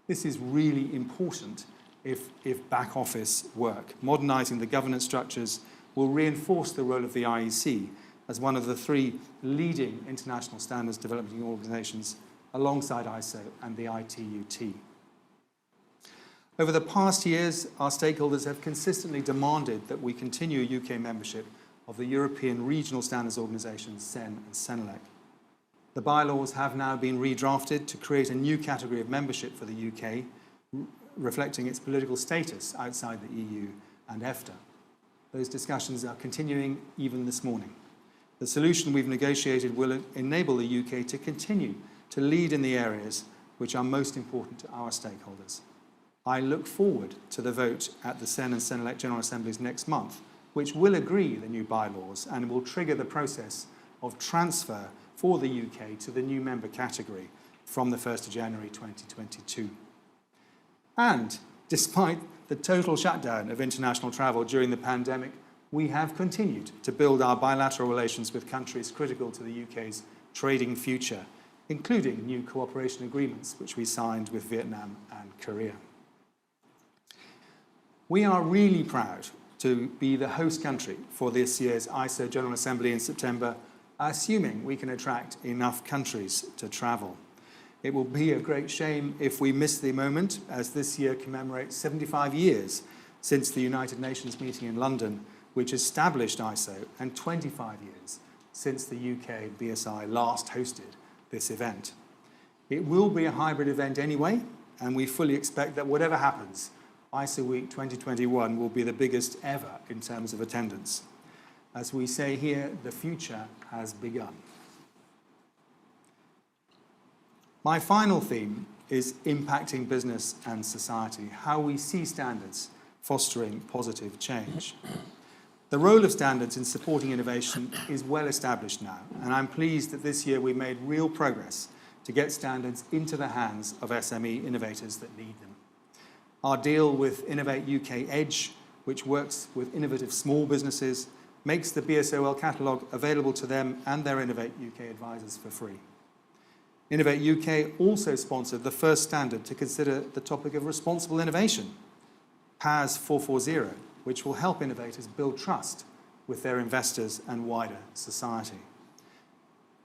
This is really important if back office work. Modernising the governance structures will reinforce the role of the IEC as one of the 3 leading international standards developing organisations alongside ISO and the ITUT. Over the past years, our stakeholders have consistently demanded that we continue UK membership of the European Regional Standards Organisations, CEN and CENELEC. The bylaws have now been redrafted to create a new category of membership for the UK, reflecting its political status outside the EU and EFTA. Those discussions are continuing even this morning. The solution we've negotiated will enable the UK to continue to lead in the areas which are most important to our stakeholders. I look forward to the vote at the CEN and CENELEC General Assemblies next month, which will agree the new bylaws and will trigger the process of transfer for the UK to the new member category from the 1st of January 2022. And despite the total shutdown of international travel during the pandemic, we have continued to build our bilateral relations with countries critical to the UK's trading future, including new cooperation agreements which we signed with Vietnam and Korea. We are really proud to be the host country for this year's ISO General Assembly in September, assuming we can attract enough countries to travel. It will be a great shame if we miss the moment, as this year commemorates 75 years since the United Nations meeting in London, which established ISO, and 25 years since the UK BSI last hosted this event. It will be a hybrid event anyway, and we fully expect that whatever happens, ISO Week 2021 will be the biggest ever in terms of attendance. As we say here, the future has begun. My final theme is impacting business and society, how we see standards fostering positive change. The role of standards in supporting innovation is well established now, and I'm pleased that this year we made real progress to get standards into the hands of SME innovators that need them. Our deal with Innovate UK Edge, which works with innovative small businesses, makes the BSOL catalogue available to them and their Innovate UK advisors for free. Innovate UK also sponsored the first standard to consider the topic of responsible innovation, PAS 440, which will help innovators build trust with their investors and wider society.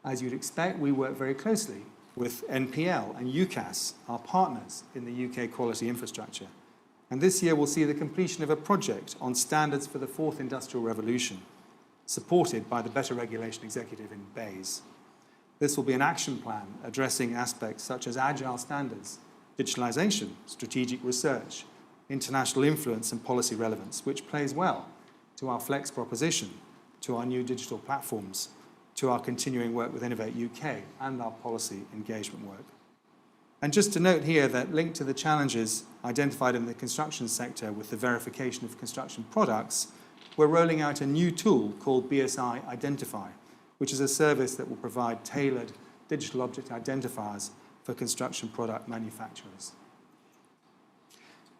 As you'd expect, we work very closely with NPL and UCAS, our partners in the UK quality infrastructure. And this year we'll see the completion of a project on standards for the fourth industrial revolution, supported by the Better Regulation Executive in BEIS. This will be an action plan addressing aspects such as agile standards, digitalisation, strategic research, international influence and policy relevance, which plays well to our Flex proposition, to our new digital platforms, to our continuing work with Innovate UK and our policy engagement work. And just to note here that linked to the challenges identified in the construction sector with the verification of construction products, we're rolling out a new tool called BSI Identify, which is a service that will provide tailored digital object identifiers for construction product manufacturers.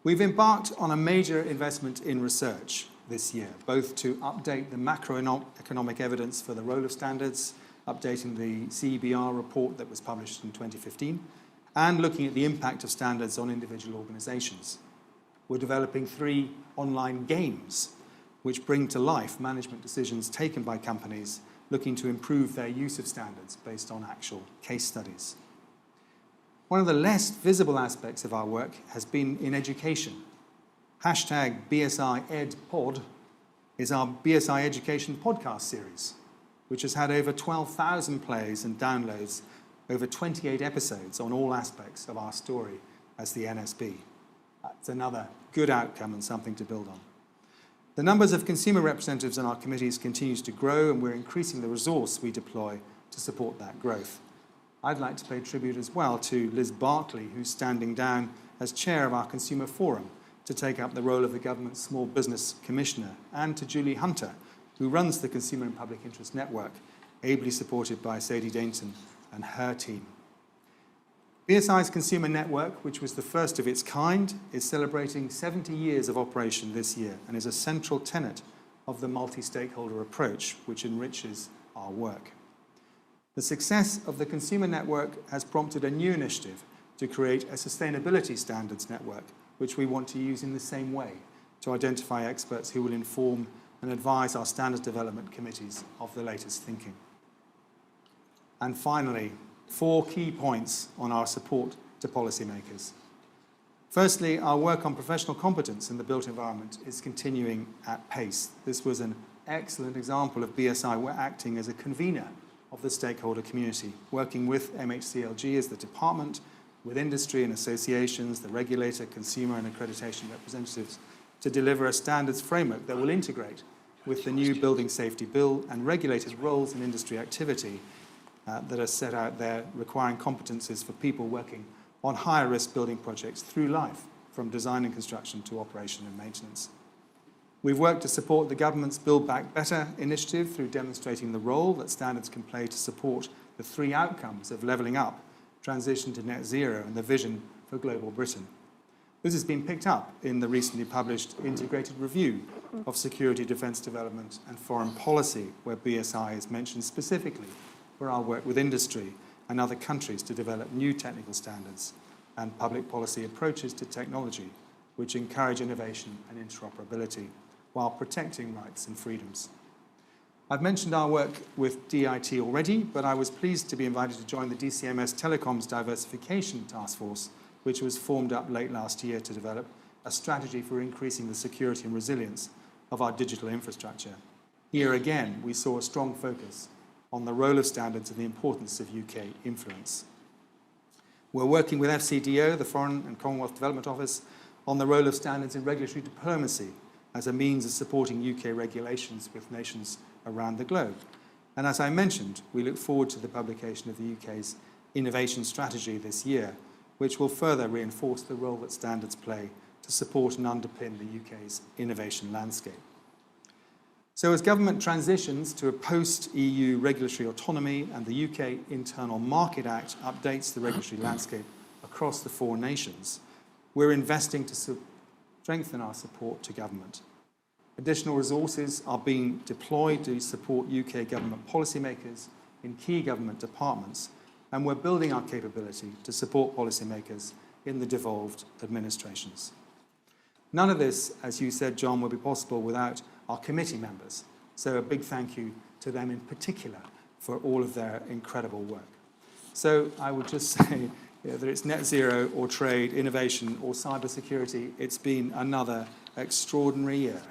We've embarked on a major investment in research this year, both to update the macroeconomic evidence for the role of standards, updating the CEBR report that was published in 2015, and looking at the impact of standards on individual organisations. We're developing 3 online games which bring to life management decisions taken by companies looking to improve their use of standards based on actual case studies. One of the less visible aspects of our work has been in education. Hashtag BSIEdPod is our BSI Education podcast series, which has had over 12,000 plays and downloads, over 28 episodes on all aspects of our story as the NSB. That's another good outcome and something to build on. The numbers of consumer representatives in our committees continues to grow, and we're increasing the resource we deploy to support that growth. I'd like to pay tribute as well to Liz Bartley, who's standing down as chair of our Consumer Forum to take up the role of the government's Small Business Commissioner, and to Julie Hunter, who runs the Consumer and Public Interest Network, ably supported by Sadie Dainton and her team. BSI's Consumer Network, which was the first of its kind, is celebrating 70 years of operation this year and is a central tenet of the multi-stakeholder approach which enriches our work. The success of the Consumer Network has prompted a new initiative to create a sustainability standards network, which we want to use in the same way to identify experts who will inform and advise our standards development committees of the latest thinking. And finally, 4 key points on our support to policymakers. Firstly, our work on professional competence in the built environment is continuing at pace. This was an excellent example of BSI acting as a convener of the stakeholder community, working with MHCLG as the department, with industry and associations, the regulator, consumer and accreditation representatives, to deliver a standards framework that will integrate with the new Building Safety Bill and regulators' roles in industry activity that are set out there, requiring competences for people working on higher risk building projects through life, from design and construction to operation and maintenance. We've worked to support the government's Build Back Better initiative through demonstrating the role that standards can play to support the 3 outcomes of levelling up, transition to net zero, and the vision for global Britain. This has been picked up in the recently published Integrated Review of Security, Defence Development and Foreign Policy, where BSI is mentioned specifically for our work with industry and other countries to develop new technical standards and public policy approaches to technology which encourage innovation and interoperability while protecting rights and freedoms. I've mentioned our work with DIT already, but I was pleased to be invited to join the DCMS Telecoms Diversification Task Force, which was formed up late last year to develop a strategy for increasing the security and resilience of our digital infrastructure. Here again, we saw a strong focus on the role of standards and the importance of UK influence. We're working with FCDO, the Foreign and Commonwealth Development Office, on the role of standards in regulatory diplomacy as a means of supporting UK regulations with nations around the globe. And as I mentioned, we look forward to the publication of the UK's innovation strategy this year, which will further reinforce the role that standards play to support and underpin the UK's innovation landscape. So as government transitions to a post-EU regulatory autonomy and the UK Internal Market Act updates the regulatory landscape across the 4 nations, we're investing to strengthen our support to government. Additional resources are being deployed to support UK government policymakers in key government departments, and we're building our capability to support policymakers in the devolved administrations. None of this, as you said, John, would be possible without our committee members. So a big thank you to them in particular for all of their incredible work. So I would just say, whether it's net zero or trade, innovation or cybersecurity, it's been another extraordinary year,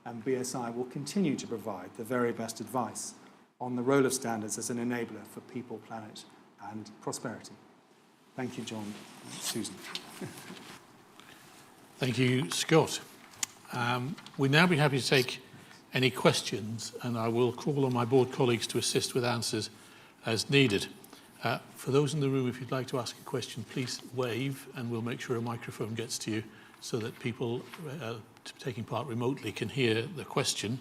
and BSI will continue to provide the very best advice on the role of standards as an enabler for people, planet and prosperity. Thank you, John and Susan. Thank you, Scott. We'd now be happy to take any questions, and I will call on my board colleagues to assist with answers as needed. For those in the room, if you'd like to ask a question, please wave and we'll make sure a microphone gets to you so that people taking part remotely can hear the question.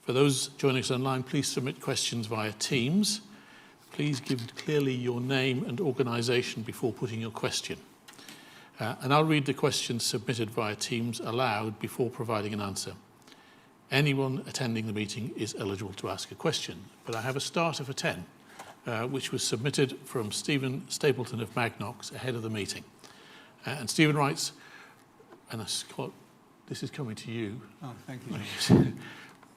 For those joining us online, please submit questions via Teams. Please give clearly your name and organisation before putting your question. And I'll read the questions submitted via Teams aloud before providing an answer. Anyone attending the meeting is eligible to ask a question, but I have a starter for 10, which was submitted from Stephen Stapleton of Magnox ahead of the meeting. And Stephen writes, and Scott, this is coming to you. Oh, thank you.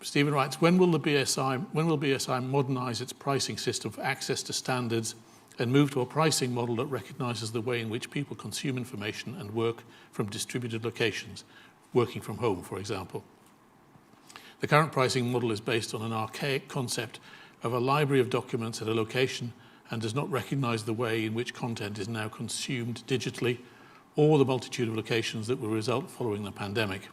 Stephen writes, when will BSI modernise its pricing system for access to standards and move to a pricing model that recognises the way in which people consume information and work from distributed locations, working from home, for example? The current pricing model is based on an archaic concept of a library of documents at a location and does not recognise the way in which content is now consumed digitally or the multitude of locations that will result following the pandemic.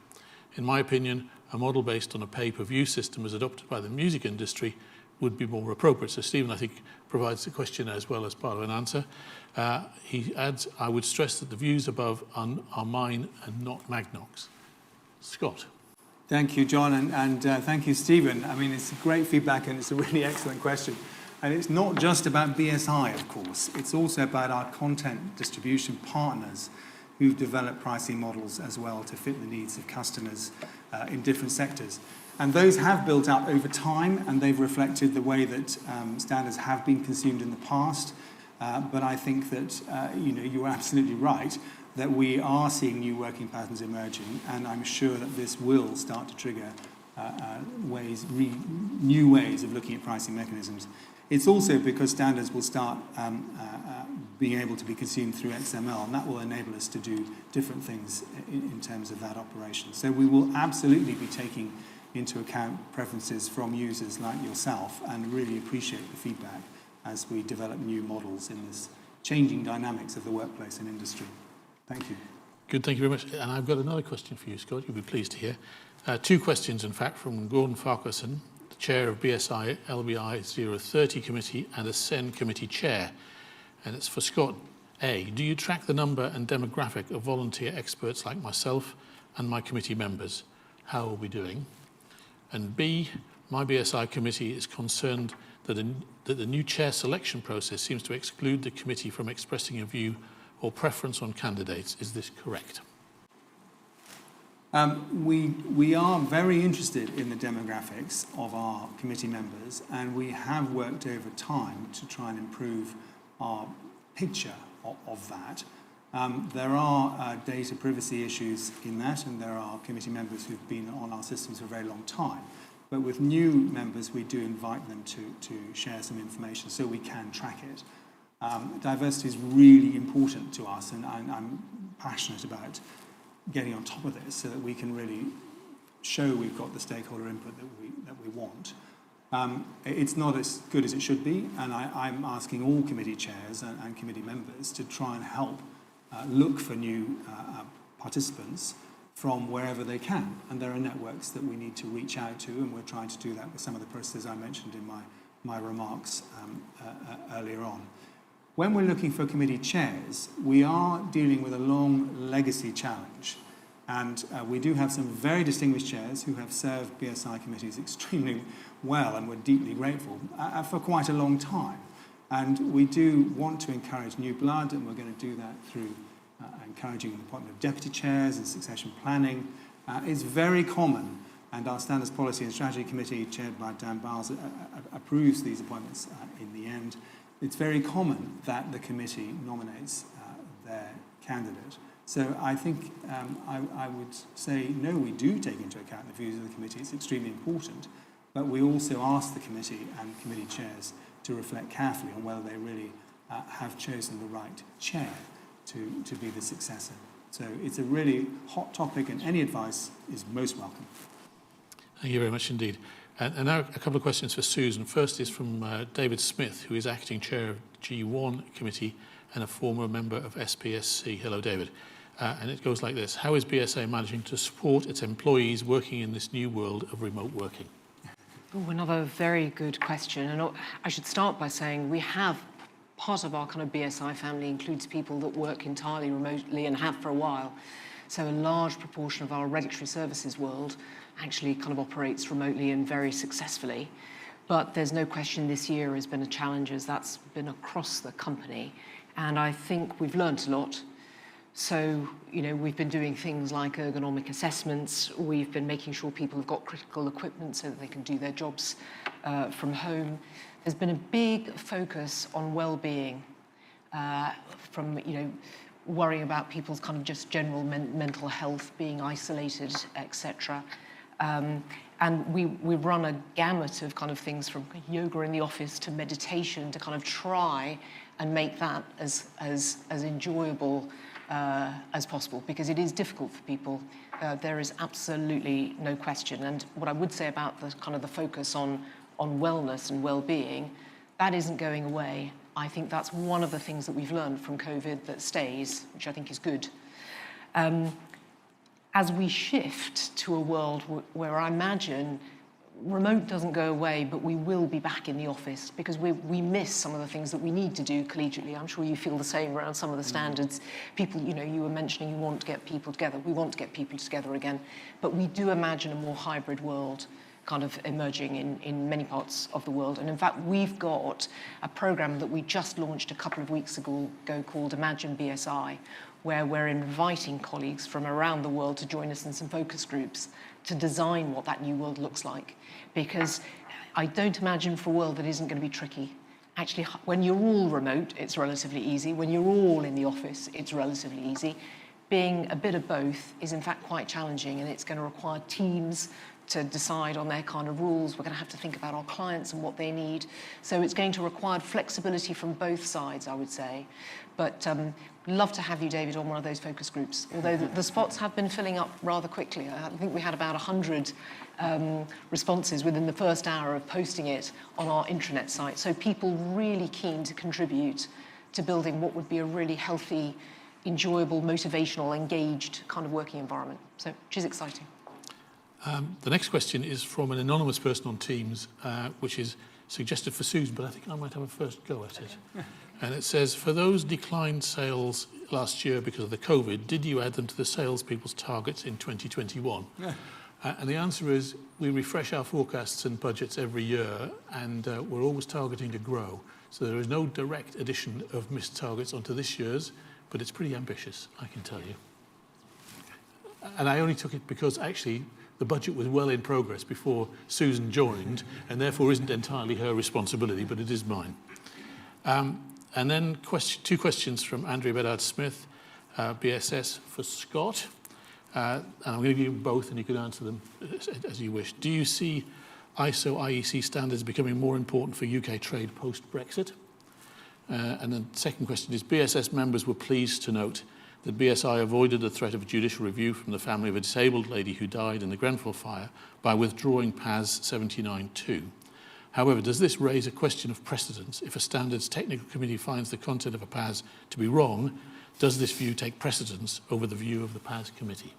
In my opinion, a model based on a pay-per-view system as adopted by the music industry would be more appropriate. So Stephen, I think, provides the question as well as part of an answer. He adds, I would stress that the views above are mine and not Magnox. Scott. Thank you, John, and thank you, Stephen. I mean, it's great feedback and it's a really excellent question. And it's not just about BSI, of course. It's also about our content distribution partners who've developed pricing models as well to fit the needs of customers in different sectors. And those have built up over time, and they've reflected the way that standards have been consumed in the past. But I think that you're absolutely right that we are seeing new working patterns emerging, and I'm sure that this will start to trigger new ways of looking at pricing mechanisms. It's also because standards will start being able to be consumed through XML, and that will enable us to do different things in terms of that operation. So we will absolutely be taking into account preferences from users like yourself and really appreciate the feedback as we develop new models in this changing dynamics of the workplace and industry. Thank you. Good, thank you very much. And I've got another question for you, Scott, you'll be pleased to hear. Two questions, in fact, from Gordon Farquharson, the chair of BSI LBI 030 committee and a SEN committee chair. And it's for Scott. A, do you track the number and demographic of volunteer experts like myself and my committee members? How are we doing? And B, my BSI committee is concerned that the new chair selection process seems to exclude the committee from expressing a view or preference on candidates. Is this correct? We are very interested in the demographics of our committee members, and we have worked over time to try and improve our picture of that. There are data privacy issues in that, and there are committee members who've been on our systems for a very long time. But with new members, we do invite them to share some information so we can track it. Diversity is really important to us, and I'm passionate about getting on top of this so that we can really show we've got the stakeholder input that we want. It's not as good as it should be, and I'm asking all committee chairs and committee members to try and help look for new participants from wherever they can. And there are networks that we need to reach out to, and we're trying to do that with some of the processes I mentioned in my remarks earlier on. When we're looking for committee chairs, we are dealing with a long legacy challenge. And we do have some very distinguished chairs who have served BSI committees extremely well, and we're deeply grateful, for quite a long time. And we do want to encourage new blood, and we're going to do that through encouraging the appointment of deputy chairs and succession planning. It's very common, and our Standards Policy and Strategy Committee, chaired by Dan Biles, approves these appointments in the end. It's very common that the committee nominates their candidate. So I think I would say, no, we do take into account the views of the committee. It's extremely important. But we also ask the committee and committee chairs to reflect carefully on whether they really have chosen the right chair to be the successor. So it's a really hot topic, and any advice is most welcome. Thank you very much indeed. And now a couple of questions for Susan. First is from David Smith, who is acting chair of G1 committee and a former member of SPSC. Hello, David. And it goes like this. How is BSA managing to support its employees working in this new world of remote working? Oh, another very good question. And I should start by saying we have part of our kind of BSI family includes people that work entirely remotely and have for a while. So a large proportion of our regulatory services world actually kind of operates remotely and very successfully. But there's no question this year has been a challenge, as that's been across the company. And I think we've learnt a lot. So, we've been doing things like ergonomic assessments. We've been making sure people have got critical equipment so that they can do their jobs from home. There's been a big focus on well-being, from, worrying about people's kind of just general mental health, being isolated, etc. And we run a gamut of kind of things from yoga in the office to meditation to kind of try and make that as enjoyable as possible, because it is difficult for people. There is absolutely no question. And what I would say about the kind of the focus on wellness and well-being, that isn't going away. I think that's one of the things that we've learned from COVID that stays, which I think is good. As we shift to a world where I imagine remote doesn't go away, but we will be back in the office, because we miss some of the things that we need to do collegiately. I'm sure you feel the same around some of the standards. People, you were mentioning you want to get people together. We want to get people together again. But we do imagine a more hybrid world kind of emerging in many parts of the world. And in fact, we've got a program that we just launched a couple of weeks ago called Imagine BSI, where we're inviting colleagues from around the world to join us in some focus groups to design what that new world looks like. Because I don't imagine for a world that isn't going to be tricky. Actually, when you're all remote, it's relatively easy. When you're all in the office, it's relatively easy. Being a bit of both is in fact quite challenging, and it's going to require teams to decide on their kind of rules. We're going to have to think about our clients and what they need. So it's going to require flexibility from both sides, I would say. But love to have you, David, on one of those focus groups, although the spots have been filling up rather quickly. I think we had about 100 responses within the first hour of posting it on our intranet site. So people really keen to contribute to building what would be a really healthy, enjoyable, motivational, engaged kind of working environment. So, which is exciting. The next question is from an anonymous person on Teams, which is suggested for Susan, but I think I might have a first go at it. And it says, for those declined sales last year because of the COVID, did you add them to the salespeople's targets in 2021? And the answer is, we refresh our forecasts and budgets every year, and we're always targeting to grow. So there is no direct addition of missed targets onto this year's, but it's pretty ambitious, I can tell you. And I only took it because actually the budget was well in progress before Susan joined, and therefore isn't entirely her responsibility, but it is mine. And then two questions from Andrea Bedard-Smith, BSS, for Scott. And I'm going to give you both, and you can answer them as you wish. Do you see ISO IEC standards becoming more important for UK trade post-Brexit? And then the second question is, BSS members were pleased to note that BSI avoided the threat of a judicial review from the family of a disabled lady who died in the Grenfell fire by withdrawing PAS 79.2. However, does this raise a question of precedence? If a standards technical committee finds the content of a PAS to be wrong, does this view take precedence over the view of the PAS committee?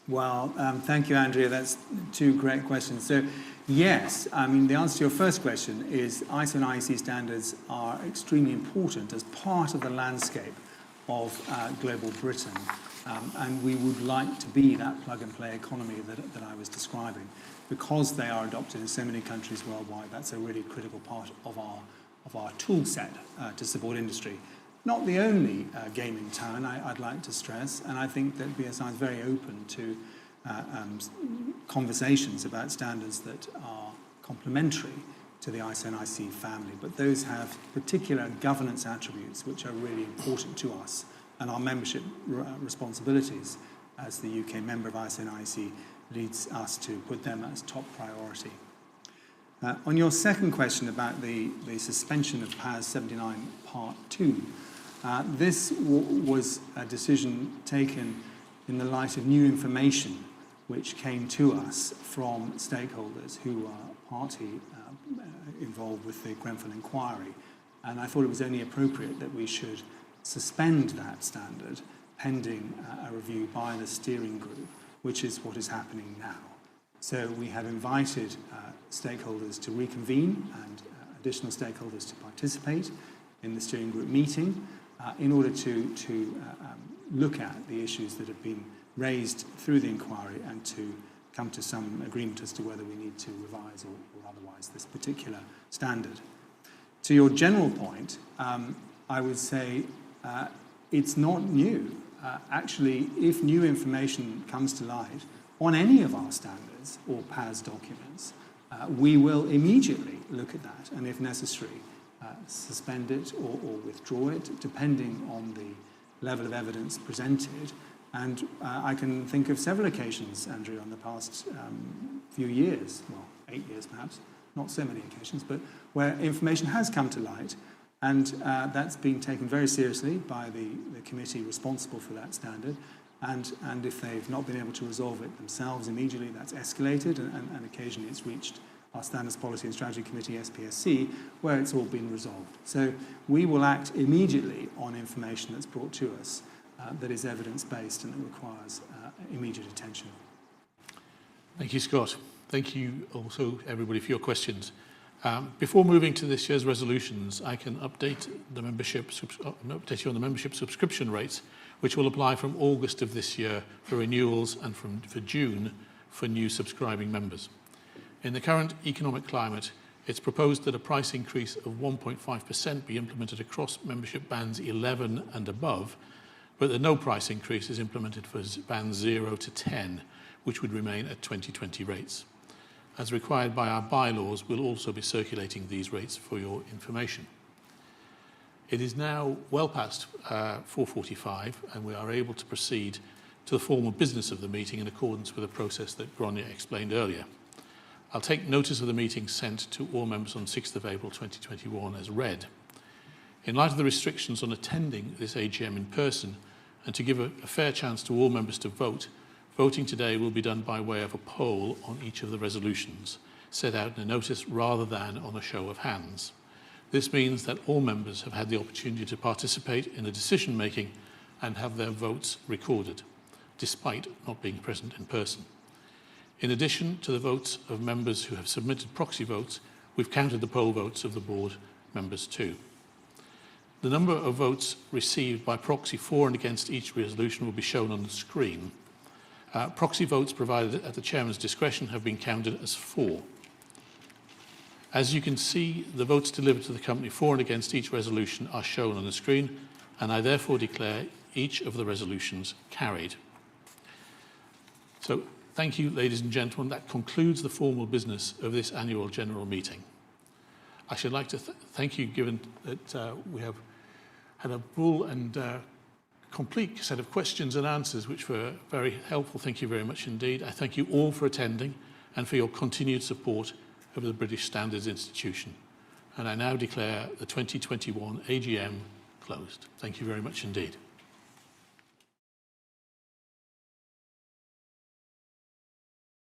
Well, thank you, Andrea. That's two great questions. So, yes, I mean, the answer to your first question is ISO and IEC standards are extremely important as part of the landscape of global Britain. And we would like to be that plug-and-play economy that I was describing. Because they are adopted in so many countries worldwide, that's a really critical part of our tool set to support industry. Not the only game in town, I'd like to stress, and I think that BSI is very open to conversations about standards that are complementary to the ISO and IC family, but those have particular governance attributes which are really important to us, and our membership responsibilities as the UK member of ISO and IC leads us to put them as top priority. On your second question about the suspension of PAS 79 Part 2, this was a decision taken in the light of new information which came to us from stakeholders who are party involved with the Grenfell inquiry. And I thought it was only appropriate that we should suspend that standard pending a review by the steering group, which is what is happening now. So we have invited stakeholders to reconvene and additional stakeholders to participate in the steering group meeting in order to look at the issues that have been raised through the inquiry and to come to some agreement as to whether we need to revise or otherwise this particular standard. To your general point, I would say it's not new. Actually, if new information comes to light on any of our standards or PAS documents, we will immediately look at that and, if necessary, suspend it or withdraw it, depending on the level of evidence presented. And I can think of several occasions, Andrew, on the past few years, well, 8 years perhaps, not so many occasions, but where information has come to light, and that's been taken very seriously by the committee responsible for that standard. And if they've not been able to resolve it themselves immediately, that's escalated, and occasionally it's reached our Standards Policy and Strategy Committee, SPSC, where it's all been resolved. So we will act immediately on information that's brought to us that is evidence-based and that requires immediate attention. Thank you, Scott. Thank you also, everybody, for your questions. Before moving to this year's resolutions, I can update you on the membership subscription rates, which will apply from August of this year for renewals and for June for new subscribing members. In the current economic climate, it's proposed that a price increase of 1.5% be implemented across membership bands 11 and above, but that no price increase is implemented for bands 0 to 10, which would remain at 2020 rates. As required by our bylaws, we'll also be circulating these rates for your information. It is now well past 4:45, and we are able to proceed to the formal business of the meeting in accordance with the process that Gráinne explained earlier. I'll take notice of the meeting sent to all members on 6th of April 2021 as read. In light of the restrictions on attending this AGM in person, and to give a fair chance to all members to vote, voting today will be done by way of a poll on each of the resolutions, set out in a notice rather than on a show of hands. This means that all members have had the opportunity to participate in the decision-making and have their votes recorded, despite not being present in person. In addition to the votes of members who have submitted proxy votes, we've counted the poll votes of the board members too. The number of votes received by proxy for and against each resolution will be shown on the screen. Proxy votes provided at the Chairman's discretion have been counted as 4. As you can see, the votes delivered to the company for and against each resolution are shown on the screen, and I therefore declare each of the resolutions carried. So, thank you, ladies and gentlemen. That concludes the formal business of this annual general meeting. I should like to thank you, given that we have had a full and complete set of questions and answers, which were very helpful. Thank you very much indeed. I thank you all for attending and for your continued support of the British Standards Institution. And I now declare the 2021 AGM closed. Thank you very much indeed.